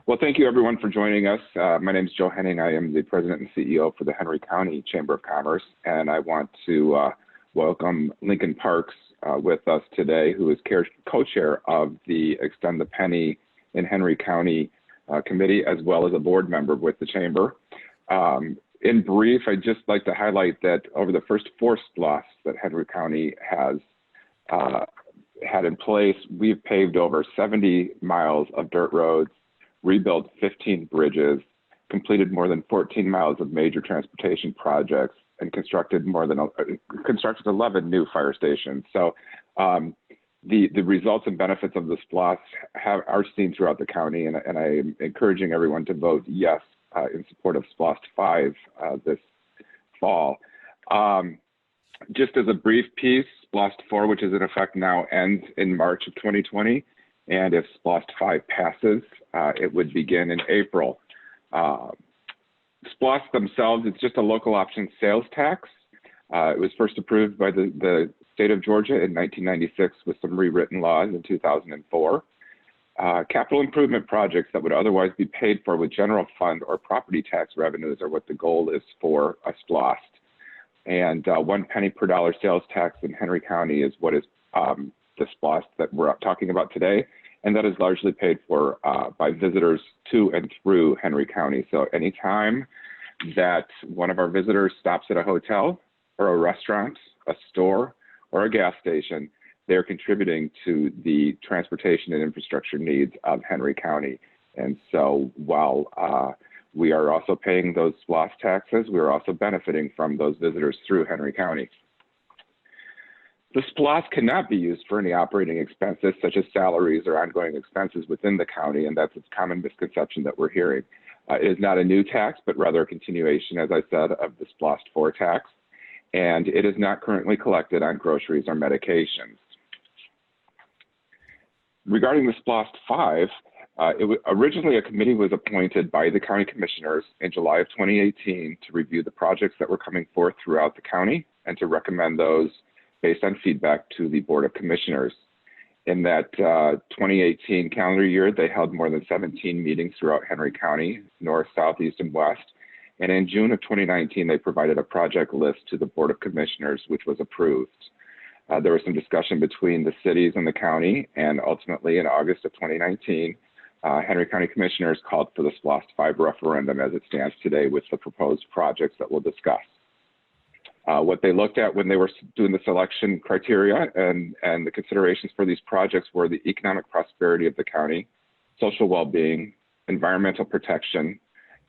Well, thank you everyone for joining us. My name is Joe Henning. I am the President and CEO for the Henry County Chamber of Commerce, and I want to welcome Lincoln Parks with us today, who is co-chair of the Extend the Penny in Henry County Committee, as well as a board member with the Chamber. In brief, I'd just like to highlight that over the first 4 SPLOSTs that Henry County has had in place, we've paved over 70 miles of dirt roads, rebuilt 15 bridges, completed more than 14 miles of major transportation projects, and constructed 11 new fire stations. So the results and benefits of the SPLOST are seen throughout the county, and I'm encouraging everyone to vote yes in support of SPLOST V this fall. Just as a brief piece, SPLOST IV, which is in effect now, ends in March of 2020. And if SPLOST V passes, it would begin in April. SPLOST themselves, it's just a local option sales tax. It was first approved by the state of Georgia in 1996 with some rewritten laws in 2004. Capital improvement projects that would otherwise be paid for with general fund or property tax revenues are what the goal is for a SPLOST. And 1 penny per dollar sales tax in Henry County is what is the SPLOST that we're talking about today, and that is largely paid for by visitors to and through Henry County. So anytime that one of our visitors stops at a hotel or a restaurant, a store, or a gas station, they're contributing to the transportation and infrastructure needs of Henry County. And so while we are also paying those SPLOST taxes, we are also benefiting from those visitors through Henry County. The SPLOST cannot be used for any operating expenses such as salaries or ongoing expenses within the county, and that's a common misconception that we're hearing. It is not a new tax, but rather a continuation, as I said, of the SPLOST IV tax, and it is not currently collected on groceries or medications. Regarding the SPLOST V, originally a committee was appointed by the county commissioners in July of 2018 to review the projects that were coming forth throughout the county and to recommend those based on feedback to the Board of Commissioners. In that 2018 calendar year, they held more than 17 meetings throughout Henry County, north, south, east, and west. And in June of 2019, they provided a project list to the Board of Commissioners, which was approved. There was some discussion between the cities and the county, and ultimately in August of 2019, Henry County Commissioners called for the SPLOST V referendum as it stands today with the proposed projects that we'll discuss. What they looked at when they were doing the selection criteria and the considerations for these projects were the economic prosperity of the county, social well-being, environmental protection,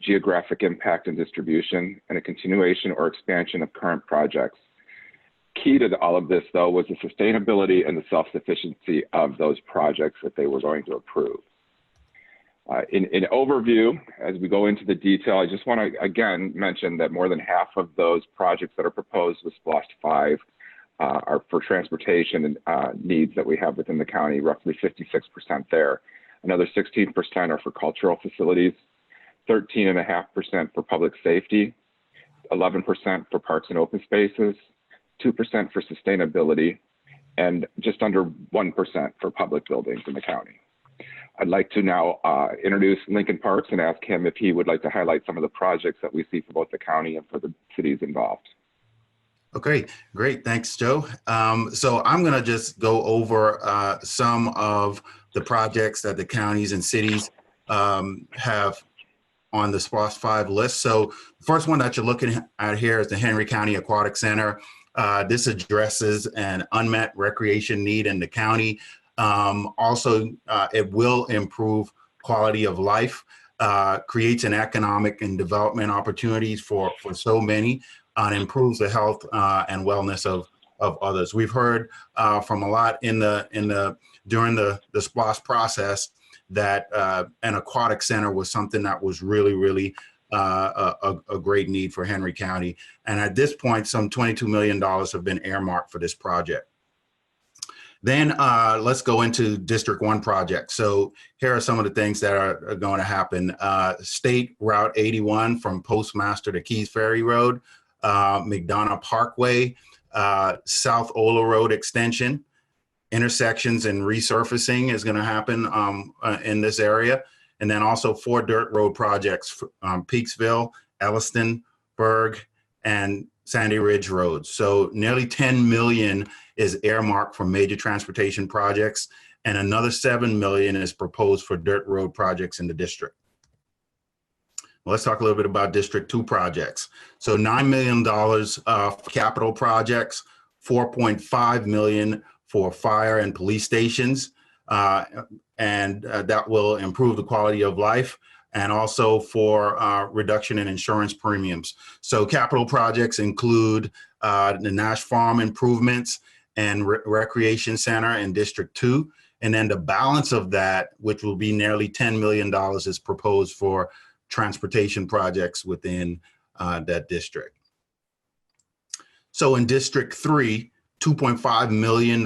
geographic impact and distribution, and a continuation or expansion of current projects. Key to all of this, though, was the sustainability and the self-sufficiency of those projects that they were going to approve. In overview, as we go into the detail, I just want to again mention that more than half of those projects that are proposed with SPLOST V are for transportation needs that we have within the county, roughly 56% there. Another 16% are for cultural facilities, 13.5% for public safety, 11% for parks and open spaces, 2% for sustainability, and just under 1% for public buildings in the county. I'd like to now introduce Lincoln Parks and ask him if he would like to highlight some of the projects that we see for both the county and for the cities involved. Okay, great. Thanks, Joe. So I'm going to just go over some of the projects that the counties and cities have on the SPLOST V list. So the first one that you're looking at here is the Henry County Aquatic Center. This addresses an unmet recreation need in the county. Also, it will improve quality of life, creates an economic and development opportunities for so many, and improves the health and wellness of others. We've heard from a lot during the SPLOST process that an aquatic center was something that was really a great need for Henry County. And at this point, some $22 million have been earmarked for this project. Then let's go into District 1 projects. So here are some of the things that are going to happen. State Route 81 from Postmaster to Keys Ferry Road, McDonough Parkway, South Ola Road extension, intersections and resurfacing is going to happen in this area. and then also 4 dirt road projects, Peaksville, Elliston, Berg, and Sandy Ridge roads. So nearly 10 million is earmarked for major transportation projects, and another 7 million is proposed for dirt road projects in the district. Well, let's talk a little bit about District 2 projects. So $9 million for capital projects, 4.5 million for fire and police stations, and that will improve the quality of life, and also for reduction in insurance premiums. So capital projects include the Nash Farm improvements and Recreation Center in District 2. And then the balance of that, which will be nearly $10 million, is proposed for transportation projects within that district. So in District 3, $2.5 million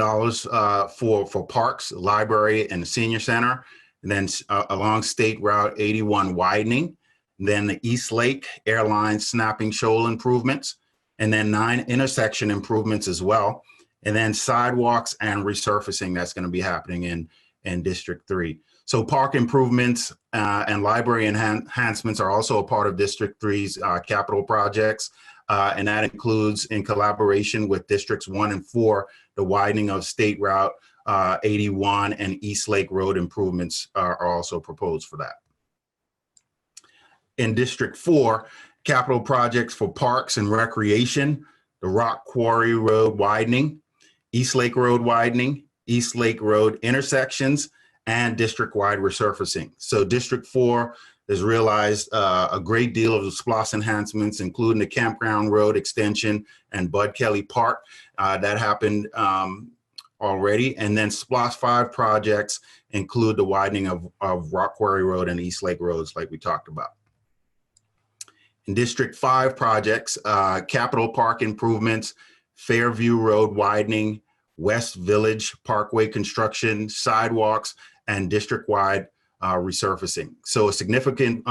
for parks, library, and senior center. And then along State Route 81 widening, then the East Lake Airline Snapping Shoal improvements, and then 9 intersection improvements as well. And then sidewalks and resurfacing that's going to be happening in District 3. So park improvements and library enhancements are also a part of District 3's capital projects. And that includes, in collaboration with Districts 1 and 4, the widening of State Route 81 and East Lake Road improvements are also proposed for that. In District 4, capital projects for parks and recreation, the Rock Quarry Road widening, East Lake Road widening, East Lake Road intersections, and district-wide resurfacing. So District 4 has realized a great deal of the SPLOST enhancements, including the Campground Road extension and Bud Kelly Park. That happened already. And then SPLOST 5 projects include the widening of Rock Quarry Road and East Lake Roads, like we talked about. In District 5 projects, Capitol Park improvements, Fairview Road widening, West Village Parkway construction, sidewalks, and district-wide resurfacing. So a significant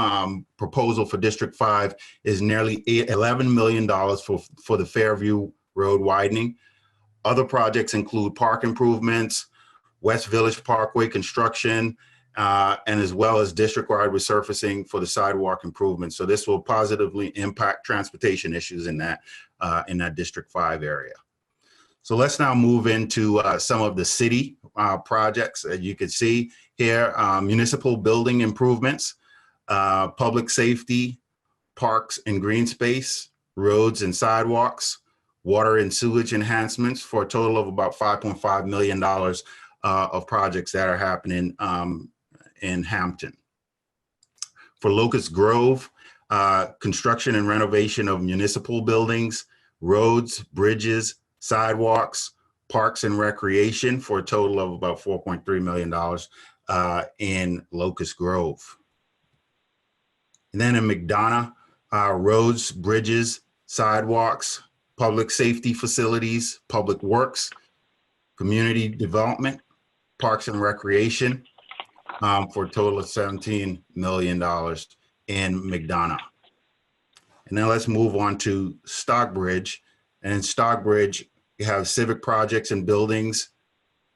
proposal for District 5 is nearly $11 million for the Fairview Road widening. Other projects include park improvements, West Village Parkway construction, and as well as district-wide resurfacing for the sidewalk improvements. So this will positively impact transportation issues in that District 5 area. So let's now move into some of the city projects. As you can see here, municipal building improvements, public safety, parks and green space, roads and sidewalks, water and sewage enhancements, for a total of about $5.5 million of projects that are happening in Hampton. For Locust Grove, construction and renovation of municipal buildings, roads, bridges, sidewalks, parks and recreation, for a total of about $4.3 million in Locust Grove. And then in McDonough, roads, bridges, sidewalks, public safety facilities, public works, community development, parks and recreation, for a total of $17 million in McDonough. And then let's move on to Stockbridge. And in Stockbridge, you have civic projects and buildings,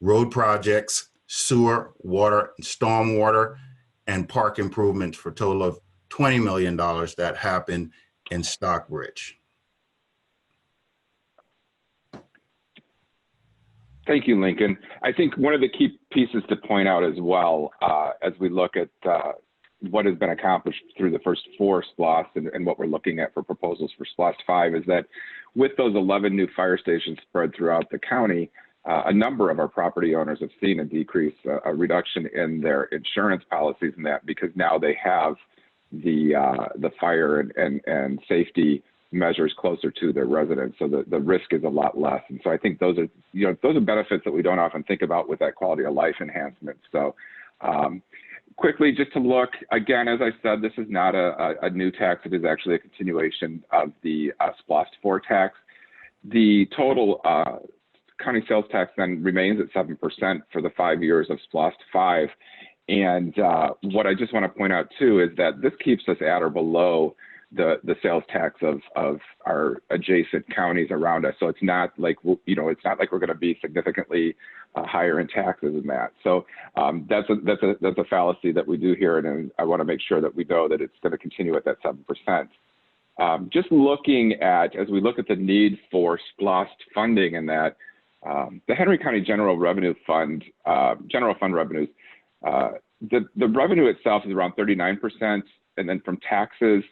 road projects, sewer, water, and stormwater, and park improvements, for a total of $20 million that happen in Stockbridge. Thank you, Lincoln. I think one of the key pieces to point out as well, as we look at what has been accomplished through the first 4 SPLOST and what we're looking at for proposals for SPLOST 5, is that with those 11 new fire stations spread throughout the county, a number of our property owners have seen a decrease, a reduction in their insurance policies and that, because now they have the fire and safety measures closer to their residents, so the risk is a lot less. And so I think those are benefits that we don't often think about with that quality of life enhancement. So quickly, just to look again, as I said, this is not a new tax. It is actually a continuation of the SPLOST 4 tax. The total county sales tax then remains at 7% for the 5 years of SPLOST 5. And what I just want to point out too is that this keeps us at or below the sales tax of our adjacent counties around us. So it's not like, it's not like we're going to be significantly higher in taxes than that. So that's a fallacy that we do here, and I want to make sure that we know that it's going to continue at that 7%. Just looking at, as we look at the need for SPLOST funding and that, the Henry County General Revenue Fund, general fund revenues, the revenue itself is around 39%, and then from taxes,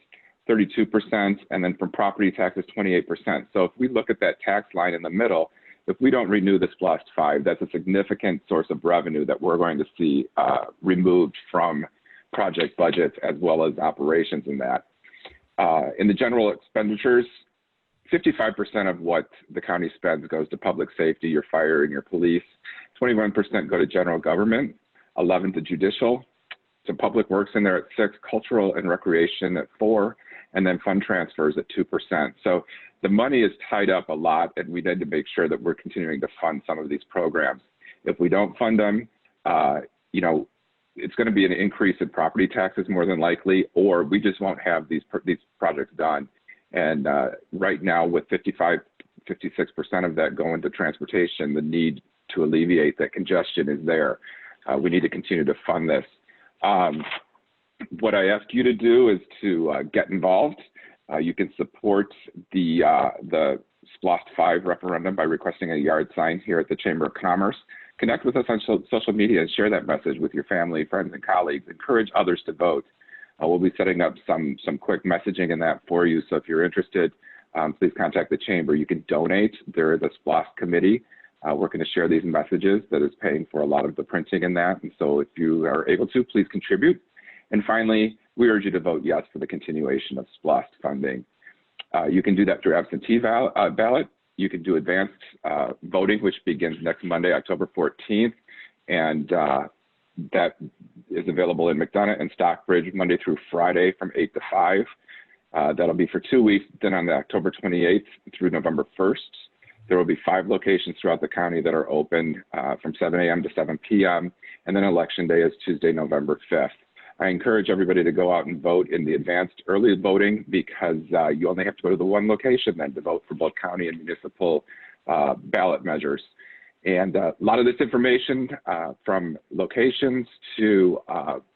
32%, and then from property taxes, 28%. So if we look at that tax line in the middle, if we don't renew the SPLOST V, that's a significant source of revenue that we're going to see removed from project budgets as well as operations in that. In the general expenditures, 55% of what the county spends goes to public safety, your fire and your police. 21% go to general government, 11% to judicial, to public works in there at 6%, cultural and recreation at 4%, and then fund transfers at 2%. So the money is tied up a lot, and we need to make sure that we're continuing to fund some of these programs. If we don't fund them, it's going to be an increase in property taxes more than likely, or we just won't have these projects done. And right now, with 56% of that going to transportation, the need to alleviate that congestion is there. We need to continue to fund this. What I ask you to do is to get involved. You can support the SPLOST V referendum by requesting a yard sign here at the Chamber of Commerce. Connect with us on social media and share that message with your family, friends, and colleagues. Encourage others to vote. We'll be setting up some quick messaging in that for you. So if you're interested, please contact the Chamber. You can donate. There is a SPLOST committee working to share these messages that is paying for a lot of the printing in that. And so if you are able to, please contribute. And finally, we urge you to vote yes for the continuation of SPLOST funding. You can do that through absentee ballot. You can do advanced voting, which begins next Monday, October 14th. And that is available in McDonough and Stockbridge Monday through Friday from 8 to 5. That'll be for 2 weeks. Then on the October 28th through November 1st, there will be 5 locations throughout the county that are open from 7 a.m. to 7 p.m. And then Election Day is Tuesday, November 5th. I encourage everybody to go out and vote in the advanced early voting because you only have to go to the one location then to vote for both county and municipal ballot measures. And a lot of this information from locations to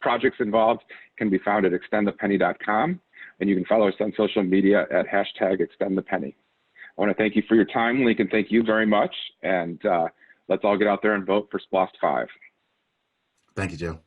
projects involved can be found at extendthepenny.com. And you can follow us on social media at #extendthepenny. I want to thank you for your time, Lincoln. Thank you very much. And let's all get out there and vote for SPLOST V. Thank you, Joe.